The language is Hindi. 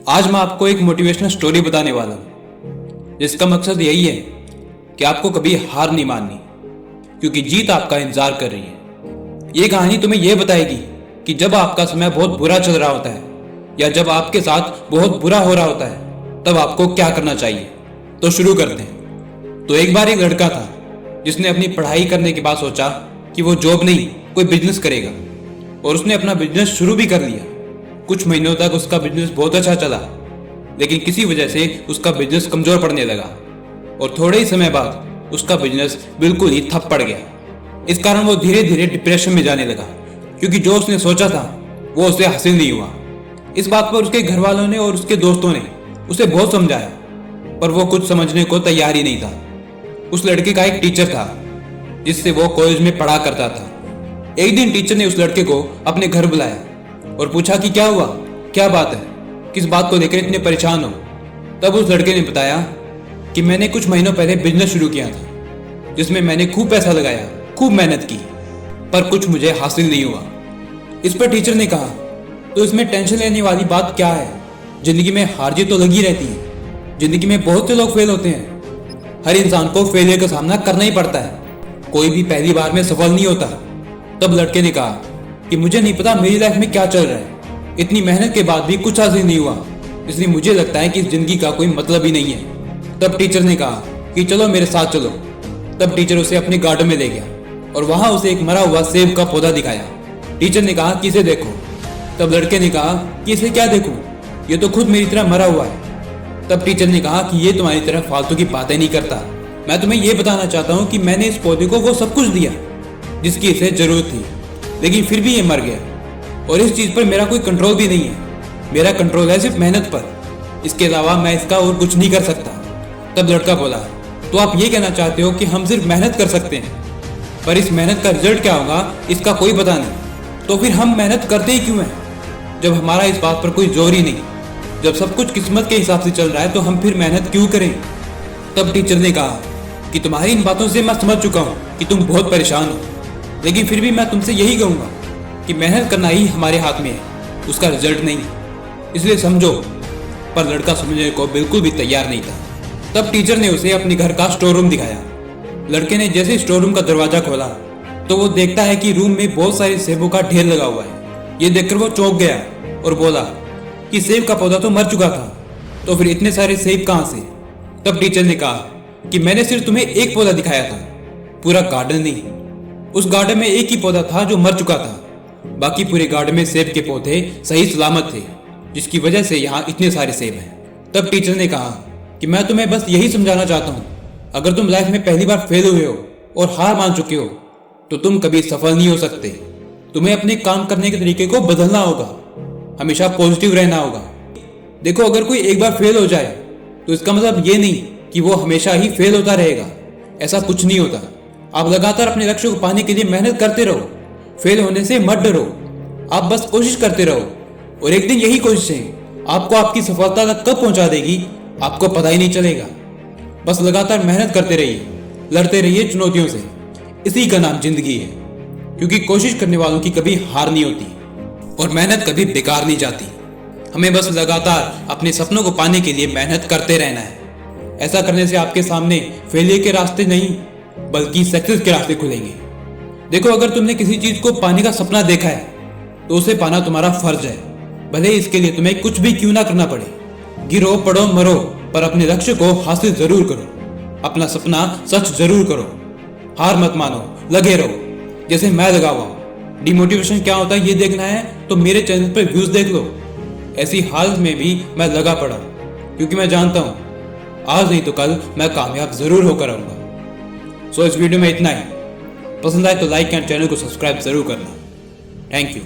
आज मैं आपको एक मोटिवेशनल स्टोरी बताने वाला हूँ जिसका मकसद यही है कि आपको कभी हार नहीं माननी, क्योंकि जीत आपका इंतजार कर रही है। ये कहानी तुम्हें यह बताएगी कि जब आपका समय बहुत बुरा चल रहा होता है या जब आपके साथ बहुत बुरा हो रहा होता है तब आपको क्या करना चाहिए। तो शुरू करते हैं। तो एक बार एक लड़का था जिसने अपनी पढ़ाई करने के बाद सोचा कि वो जॉब नहीं कोई बिजनेस करेगा, और उसने अपना बिजनेस शुरू भी कर लिया। कुछ महीनों तक उसका बिजनेस बहुत अच्छा चला, लेकिन किसी वजह से उसका बिजनेस कमजोर पड़ने लगा और थोड़े ही समय बाद उसका बिजनेस बिल्कुल ही ठप पड़ गया। इस कारण वो धीरे धीरे डिप्रेशन में जाने लगा, क्योंकि जो उसने सोचा था वो उसे हासिल नहीं हुआ। इस बात पर उसके घर वालों ने और उसके दोस्तों ने उसे बहुत समझाया, पर वो कुछ समझने को तैयार ही नहीं था। उस लड़के का एक टीचर था जिससे वो कॉलेज में पढ़ा करता था। एक दिन टीचर ने उस लड़के को अपने घर बुलाया और पूछा कि क्या हुआ, क्या बात है, किस बात को लेकर इतने परेशान हो। तब उस लड़के ने बताया कि मैंने कुछ महीनों पहले बिजनेस शुरू किया था जिसमें मैंने खूब पैसा लगाया, खूब मेहनत की, पर कुछ मुझे हासिल नहीं हुआ। इस पर टीचर ने कहा, तो इसमें टेंशन लेने वाली बात क्या है, जिंदगी में हार जीत तो लगी रहती है। जिंदगी में बहुत से लोग फेल होते हैं, हर इंसान को फेलियर का सामना करना ही पड़ता है, कोई भी पहली बार में सफल नहीं होता। तब लड़के ने कहा कि मुझे नहीं पता मेरी लाइफ में क्या चल रहा है, इतनी मेहनत के बाद भी कुछ हासिल नहीं हुआ, इसलिए मुझे लगता है कि इस जिंदगी का कोई मतलब ही नहीं है। तब टीचर ने कहा कि चलो मेरे साथ चलो। तब टीचर उसे अपने गार्डन में ले गया और वहां उसे एक मरा हुआ सेब का पौधा दिखाया। टीचर ने कहा कि इसे देखो। तब लड़के ने कहा कि इसे क्या देखूं, ये तो खुद मेरी तरह मरा हुआ है। तब टीचर ने कहा कि ये तुम्हारी तरह फालतू की बातें नहीं करता, मैं तुम्हें ये बताना चाहता हूँ कि मैंने इस पौधे को वो सब कुछ दिया जिसकी इसे जरूरत थी, लेकिन फिर भी ये मर गया, और इस चीज पर मेरा कोई कंट्रोल भी नहीं है। मेरा कंट्रोल है सिर्फ मेहनत पर, इसके अलावा मैं इसका और कुछ नहीं कर सकता। तब लड़का बोला, तो आप ये कहना चाहते हो कि हम सिर्फ मेहनत कर सकते हैं, पर इस मेहनत का रिजल्ट क्या होगा इसका कोई पता नहीं, तो फिर हम मेहनत करते ही क्यों हैं जब हमारा इस बात पर कोई जोर ही नहीं। जब सब कुछ किस्मत के हिसाब से चल रहा है तो हम फिर मेहनत क्यों करें। तब टीचर ने कहा कि तुम्हारी इन बातों से मैं समझ चुका हूँ कि तुम बहुत परेशान हो, लेकिन फिर भी मैं तुमसे यही कहूँगा कि मेहनत करना ही हमारे हाथ में है, उसका रिजल्ट नहीं, इसलिए समझो। पर लड़का समझने को बिल्कुल भी तैयार नहीं था। तब टीचर ने उसे अपने घर का स्टोर रूम दिखाया। लड़के ने जैसे स्टोर रूम का दरवाजा खोला तो वो देखता है कि रूम में बहुत सारे सेबों का ढेर लगा हुआ है। ये देखकर वो चौंक गया और बोला कि सेब का पौधा तो मर चुका था, तो फिर इतने सारे सेब कहाँ से। तब टीचर ने कहा कि मैंने सिर्फ तुम्हें एक पौधा दिखाया था, पूरा गार्डन नहीं। उस गार्डन में एक ही पौधा था जो मर चुका था, बाकी पूरे गार्डन में सेब के पौधे सही सलामत थे, जिसकी वजह से यहाँ इतने सारे सेब हैं। तब टीचर ने कहा कि मैं तुम्हें बस यही समझाना चाहता हूँ, अगर तुम लाइफ में पहली बार फेल हुए हो और हार मान चुके हो तो तुम कभी सफल नहीं हो सकते। तुम्हें अपने काम करने के तरीके को बदलना होगा, हमेशा पॉजिटिव रहना होगा। देखो, अगर कोई एक बार फेल हो जाए तो इसका मतलब ये नहीं कि वो हमेशा ही फेल होता रहेगा, ऐसा कुछ नहीं होता। आप लगातार अपने लक्ष्य को पाने के लिए मेहनत करते रहो, फेल होने से मत डरो, आप बस कोशिश करते रहो, और एक दिन यही कोशिशें आपको आपकी सफलता तक कब पहुंचा देगी आपको पता ही नहीं चलेगा। बस लगातार मेहनत करते रहिए, लड़ते रहिए चुनौतियों से, इसी का नाम जिंदगी है, क्योंकि कोशिश करने वालों की कभी हार नहीं होती और मेहनत कभी बेकार नहीं जाती। हमें बस लगातार अपने सपनों को पाने के लिए मेहनत करते रहना है। ऐसा करने से आपके सामने फेलियर के रास्ते नहीं बल्कि सक्सेस के रास्ते खुलेंगे। देखो, अगर तुमने किसी चीज को पाने का सपना देखा है तो उसे पाना तुम्हारा फर्ज है, भले इसके लिए तुम्हें कुछ भी क्यों ना करना पड़े। गिरो पड़ो मरो, पर अपने लक्ष्य को हासिल जरूर करो, अपना सपना सच जरूर करो। हार मत मानो, लगे रहो जैसे मैं लगा हुआ हूं। डिमोटिवेशन क्या होता है ये देखना है तो मेरे चैनल पर व्यूज देख लो। ऐसी हालत में भी मैं लगा पड़ा, क्योंकि मैं जानता हूं आज नहीं तो कल मैं कामयाब जरूर होकर आऊंगा। सो इस वीडियो में इतना ही। पसंद आए तो लाइक एंड चैनल को सब्सक्राइब जरूर करना। Thank you.